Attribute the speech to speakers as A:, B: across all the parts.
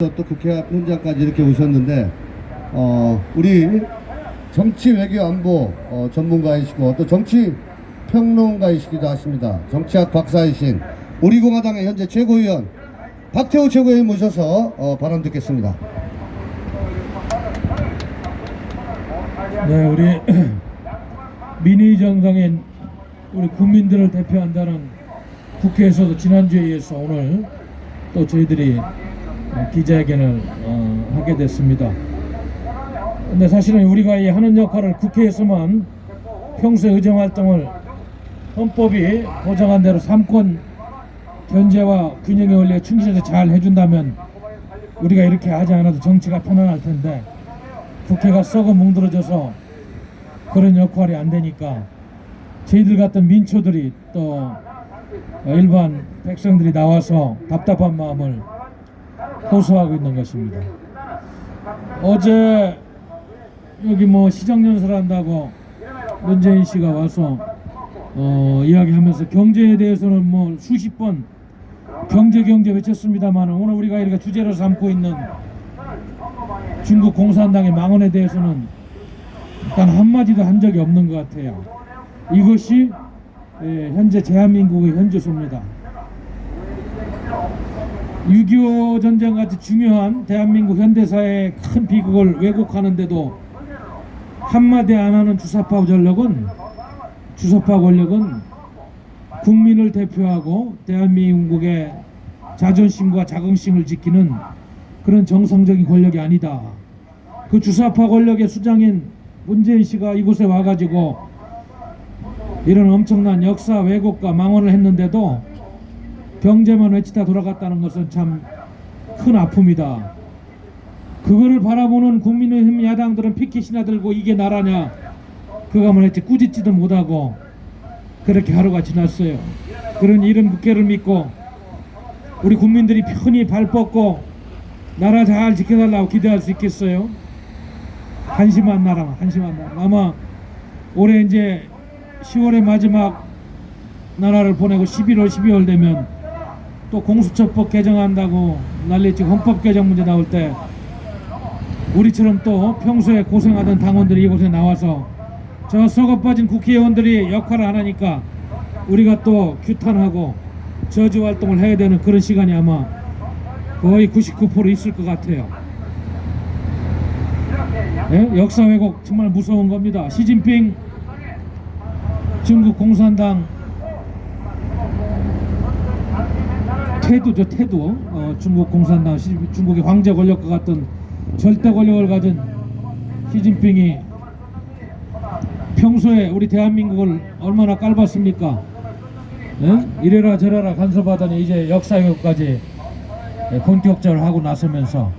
A: 또 국회 앞 현장까지 이렇게 오셨는데 우리 정치 외교 안보 전문가이시고 또 정치 평론가이시기도 하십니다. 정치학 박사이신 우리공화당의 현재 최고위원 박태우 최고위원 모셔서 발언 듣겠습니다.
B: 네, 우리 민의 정당인 우리 국민들을 대표한다는 국회에서도 지난주에 이어서 오늘 또 저희들이 기자회견을 하게 됐습니다. 근데 사실은 우리가 이 하는 역할을 국회에서만 평소에 의정활동을 헌법이 보장한 대로 삼권 견제와 균형의 원리에 충실해서 잘 해준다면 우리가 이렇게 하지 않아도 정치가 편안할 텐데 국회가 썩어 뭉들어져서 그런 역할이 안 되니까 저희들 같은 민초들이 또 일반 백성들이 나와서 답답한 마음을 호소하고 있는 것입니다. 어제 여기 뭐 시정연설 한다고 문재인 씨가 와서 이야기하면서 경제에 대해서는 뭐 수십 번 경제 외쳤습니다만 오늘 우리가 이렇게 주제로 삼고 있는 중국 공산당의 망언에 대해서는 단 한마디도 한 적이 없는 것 같아요. 이것이 현재 대한민국의 현재소입니다. 6.25 전쟁같이 중요한 대한민국 현대사의 큰 비극을 왜곡하는데도 한마디 안 하는 주사파 권력은 국민을 대표하고 대한민국의 자존심과 자긍심을 지키는 그런 정상적인 권력이 아니다. 그 주사파 권력의 수장인 문재인 씨가 이곳에 와가지고 이런 엄청난 역사 왜곡과 망언을 했는데도 경제만 외치다 돌아갔다는 것은 참 큰 아픔이다. 그거를 바라보는 국민의힘 야당들은 피켓이나 들고 이게 나라냐 그거만 했지 꾸짖지도 못하고 그렇게 하루가 지났어요. 그런 이런 국회를 믿고 우리 국민들이 편히 발 뻗고 나라 잘 지켜달라고 기대할 수 있겠어요? 한심한 나라. 아마 올해 이제 10월의 마지막 나라를 보내고 11월 12월 되면 또 공수처법 개정한다고 난리치 헌법 개정 문제 나올 때 우리처럼 또 평소에 고생하던 당원들이 이곳에 나와서 저 썩어 빠진 국회의원들이 역할을 안 하니까 우리가 또 규탄하고 저주 활동을 해야 되는 그런 시간이 아마 거의 99% 있을 것 같아요. 네? 역사 왜곡 정말 무서운 겁니다. 시진핑 중국 공산당 태도 중국 공산당 중국의 황제 권력과 같은 절대 권력을 가진 시진핑이 평소에 우리 대한민국을 얼마나 깔봤습니까? 네? 이래라 저래라 간섭하더니 이제 역사 왜곡까지 본격적으로 하고 나서면서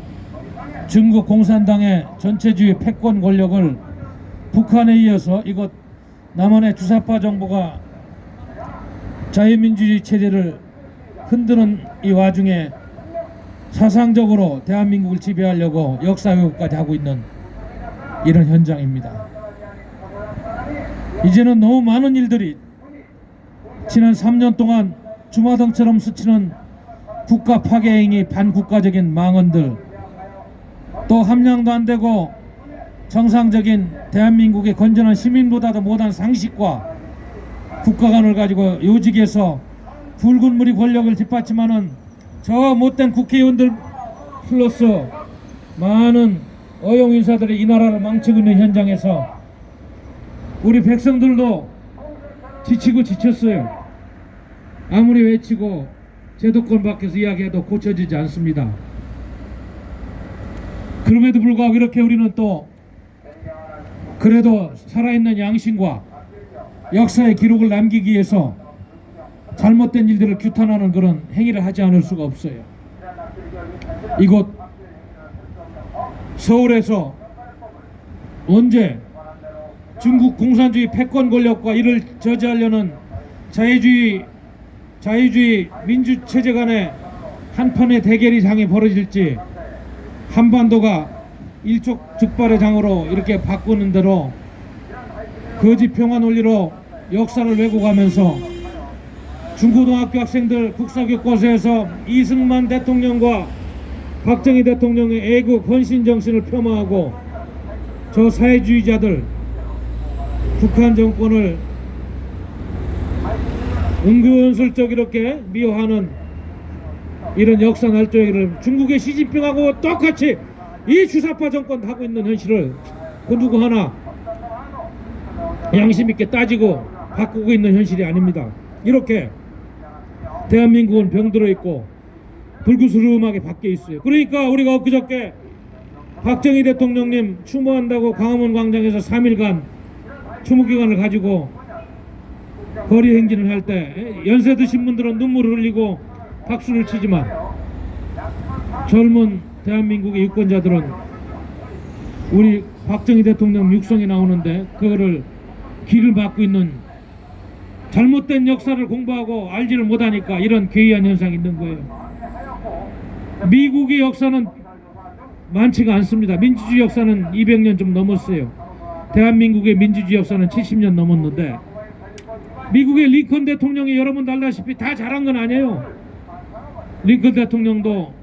B: 중국 공산당의 전체주의 패권 권력을 북한에 이어서 이곳 남한의 주사파 정부가 자유민주주의 체제를 흔드는 이 와중에 사상적으로 대한민국을 지배하려고 역사 왜곡까지 하고 있는 이런 현장입니다. 이제는 너무 많은 일들이 지난 3년 동안 주마등처럼 스치는 국가 파괴 행위, 반국가적인 망언들, 또 함량도 안 되고 정상적인 대한민국의 건전한 시민보다도 못한 상식과 국가관을 가지고 요직에서 붉은 무리 권력을 뒷받침하는 저 못된 국회의원들 플러스 많은 어용 인사들이 이 나라를 망치고 있는 현장에서 우리 백성들도 지치고 지쳤어요. 아무리 외치고 제도권 밖에서 이야기해도 고쳐지지 않습니다. 그럼에도 불구하고 이렇게 우리는 또 그래도 살아있는 양심과 역사의 기록을 남기기 위해서 잘못된 일들을 규탄하는 그런 행위를 하지 않을 수가 없어요. 이곳 서울에서 언제 중국 공산주의 패권 권력과 이를 저지하려는 자유주의 민주체제 간의 한편의 대결이 장이 벌어질지 한반도가 일촉즉발의 장으로 이렇게 바꾸는 대로 거짓 평화 논리로 역사를 왜곡하면서 중고등학교 학생들 국사교과서에서 이승만 대통령과 박정희 대통령의 애국 헌신 정신을 폄하하고 저 사회주의자들 북한 정권을 은근슬쩍 이렇게 미워하는 이런 역사 날조기를 중국의 시진핑하고 똑같이 이 주사파 정권 하고 있는 현실을 그 누구 하나 양심 있게 따지고 바꾸고 있는 현실이 아닙니다. 이렇게 대한민국은 병들어 있고 불구스름하게 바뀌어 있어요. 그러니까 우리가 엊그저께 박정희 대통령님 추모한다고 광화문 광장에서 3일간 추모기간을 가지고 거리 행진을 할 때 연세 드신 분들은 눈물을 흘리고 박수를 치지만 젊은 대한민국의 유권자들은 우리 박정희 대통령 육성이 나오는데 그거를 길을 막고 있는 잘못된 역사를 공부하고 알지를 못하니까 이런 괴이한 현상이 있는 거예요. 미국의 역사는 많지가 않습니다. 민주주의 역사는 200년 좀 넘었어요. 대한민국의 민주주의 역사는 70년 넘었는데 미국의 링컨 대통령이 여러분도 알다시피 다 잘한 건 아니에요. 링컨 대통령도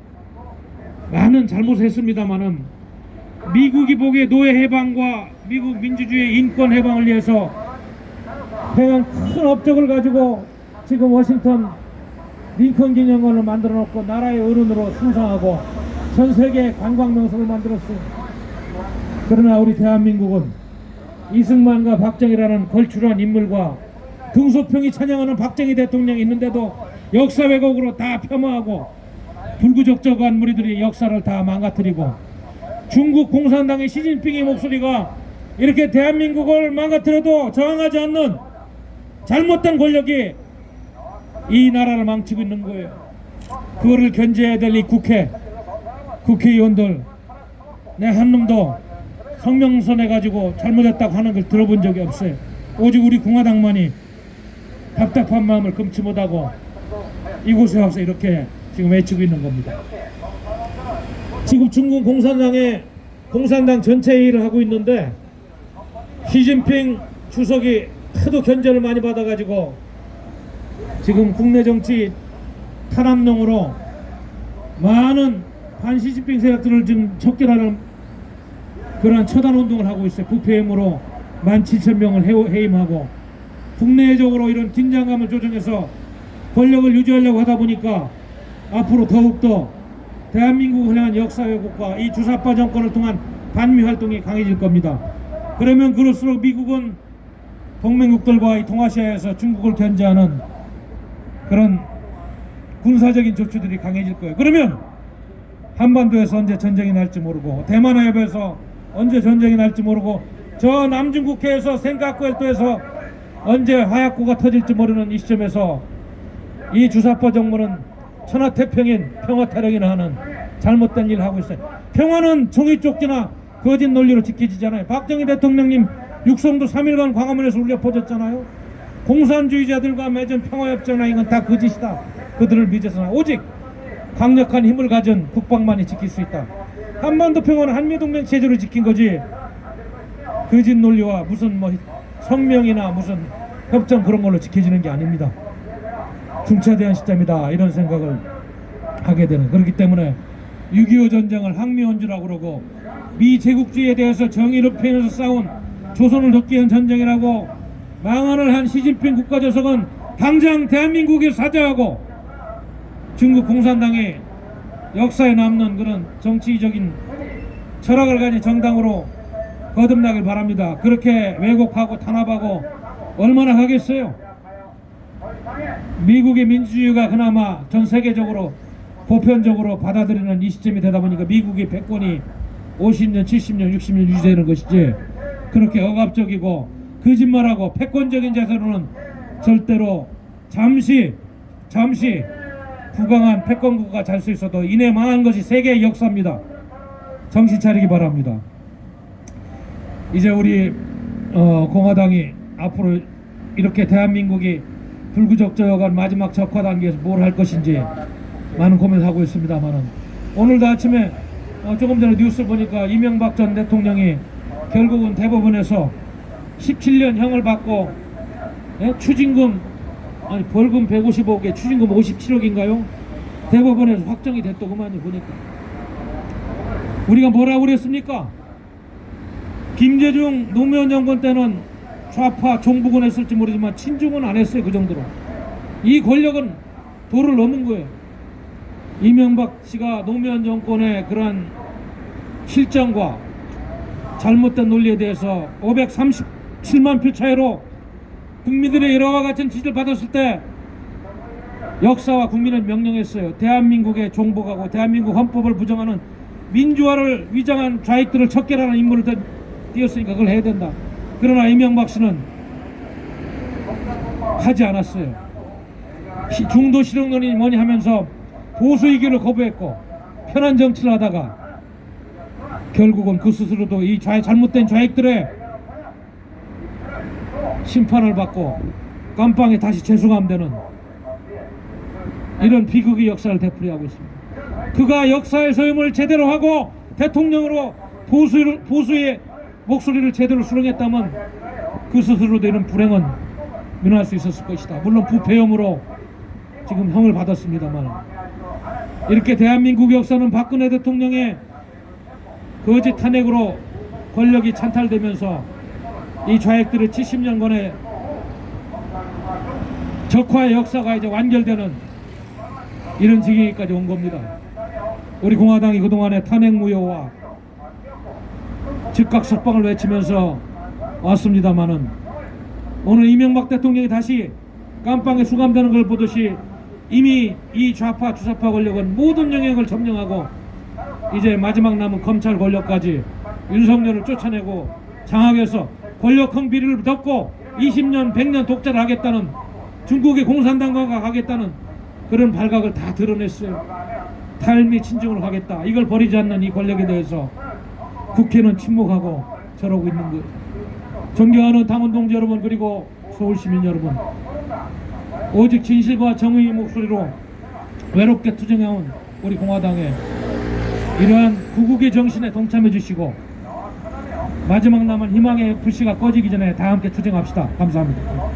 B: 많은 잘못했습니다만은 미국이 보기에 노예 해방과 미국 민주주의 인권 해방을 위해서 행한 큰 업적을 가지고 지금 워싱턴 링컨 기념관을 만들어 놓고 나라의 어른으로 숭상하고 전 세계 관광 명소를 만들었어요. 그러나 우리 대한민국은 이승만과 박정희라는 걸출한 인물과 등소평이 찬양하는 박정희 대통령이 있는데도 역사 왜곡으로 다 폄하하고 불구적적한 무리들이 역사를 다 망가뜨리고 중국 공산당의 시진핑의 목소리가 이렇게 대한민국을 망가뜨려도 저항하지 않는 잘못된 권력이 이 나라를 망치고 있는 거예요. 그거를 견제해야 될 이 국회의원들 내 한 놈도 성명서 내가지고 잘못했다고 하는 걸 들어본 적이 없어요. 오직 우리 공화당만이 답답한 마음을 금치 못하고 이곳에 와서 이렇게 지금 외치고 있는 겁니다. 지금 중국 공산당 전체 회의를 하고 있는데 시진핑 주석이 하도 견제를 많이 받아가지고 지금 국내 정치 탄압용으로 많은 반시진핑 세력들을 지금 척결하는 그러한 처단운동을 하고 있어요. 부패행으로 17,000명을 해임하고 국내적으로 이런 긴장감을 조정해서 권력을 유지하려고 하다 보니까 앞으로 더욱더 대한민국을 향한 역사 왜곡과 이 주사파 정권을 통한 반미 활동이 강해질 겁니다. 그러면 그럴수록 미국은 동맹국들과 이 동아시아에서 중국을 견제하는 그런 군사적인 조치들이 강해질 거예요. 그러면 한반도에서 언제 전쟁이 날지 모르고 대만 해협에서 언제 전쟁이 날지 모르고 저 남중국해에서 센카쿠-엘도에서 언제 화약고가 터질지 모르는 이 시점에서 이 주사파 정부는 천하태평인 평화타령이나 하는 잘못된 일을 하고 있어요. 평화는 종이 쪽지나 거짓 논리로 지켜지잖아요. 박정희 대통령님 육성도 3일간 광화문에서 울려 퍼졌잖아요. 공산주의자들과 맺은 평화협정이나 이건 다 거짓이다. 그들을 믿어서는 오직 강력한 힘을 가진 국방만이 지킬 수 있다. 한반도 평화는 한미동맹 체제로 지킨 거지 거짓 논리와 무슨 뭐 성명이나 무슨 협정 그런 걸로 지켜지는 게 아닙니다. 중차대한 시점이다 이런 생각을 하게 되는. 그렇기 때문에 6.25 전쟁을 항미원주라고 그러고 미제국주의에 대해서 정의를 표현해서 싸운 조선을 돕기 위한 전쟁이라고 망언을 한 시진핑 국가주석은 당장 대한민국에 사죄하고 중국 공산당의 역사에 남는 그런 정치적인 철학을 가진 정당으로 거듭나길 바랍니다. 그렇게 왜곡하고 탄압하고 얼마나 하겠어요? 미국의 민주주의가 그나마 전 세계적으로 보편적으로 받아들이는 이 시점이 되다 보니까 미국의 패권이 50년, 70년, 60년 유지되는 것이지 그렇게 억압적이고 거짓말하고 패권적인 자세로는 절대로 잠시 부강한 패권국가 잘 수 있어도 이내 망한 것이 세계의 역사입니다. 정신 차리기 바랍니다. 이제 우리 공화당이 앞으로 이렇게 대한민국이 불구적저간 마지막 적화 단계에서 뭘 할 것인지 많은 고민하고 있습니다만은 오늘도 아침에 조금 전에 뉴스 보니까 이명박 전 대통령이 결국은 대법원에서 17년형을 받고 추징금 벌금 155개 추징금 57억인가요? 대법원에서 확정이 됐더구만요. 보니까 우리가 뭐라고 그랬습니까? 김대중 노무현 정권 때는 좌파 종북은 했을지 모르지만 친중은 안 했어요. 그 정도로. 이 권력은 도를 넘은 거예요. 이명박 씨가 노무현 정권의 그러한 실정과 잘못된 논리에 대해서 537만 표 차이로 국민들의 이러와 같은 지지를 받았을 때 역사와 국민을 명령했어요. 대한민국에 종북하고 대한민국 헌법을 부정하는 민주화를 위장한 좌익들을 척결하는 임무를 띄었으니까 그걸 해야 된다. 그러나 이명박 씨는 하지 않았어요. 중도 실용론이 뭐니 하면서 보수 이기를 거부했고 편한 정치를 하다가 결국은 그 스스로도 이 잘못된 좌익들의 심판을 받고 깜빵에 다시 재수감되는 이런 비극의 역사를 되풀이하고 있습니다. 그가 역사의 소임을 제대로 하고 대통령으로 보수의 목소리를 제대로 수령했다면 그 스스로도 이런 불행은 면할 수 있었을 것이다. 물론 부패혐으로 지금 형을 받았습니다만, 이렇게 대한민국 역사는 박근혜 대통령의 거짓 탄핵으로 권력이 찬탈되면서 이 좌익들의 70년간의 적화의 역사가 이제 완결되는 이런 지경까지 온 겁니다. 우리 공화당이 그동안의 탄핵 무효와 즉각 석방을 외치면서 왔습니다마는 오늘 이명박 대통령이 다시 깜빵에 수감되는 걸 보듯이 이미 이 좌파 주사파 권력은 모든 영역을 점령하고 이제 마지막 남은 검찰 권력까지 윤석열을 쫓아내고 장악해서 권력형 비리를 덮고 20년 100년 독재를 하겠다는, 중국의 공산당과 가겠다는 그런 발각을 다 드러냈어요. 탈미 친중을 하겠다. 이걸 버리지 않는 이 권력에 대해서 국회는 침묵하고 저러고 있는 거예요. 존경하는 당원 동지 여러분, 그리고 서울 시민 여러분, 오직 진실과 정의의 목소리로 외롭게 투쟁해온 우리 공화당에 이러한 구국의 정신에 동참해 주시고 마지막 남은 희망의 불씨가 꺼지기 전에 다 함께 투쟁합시다. 감사합니다.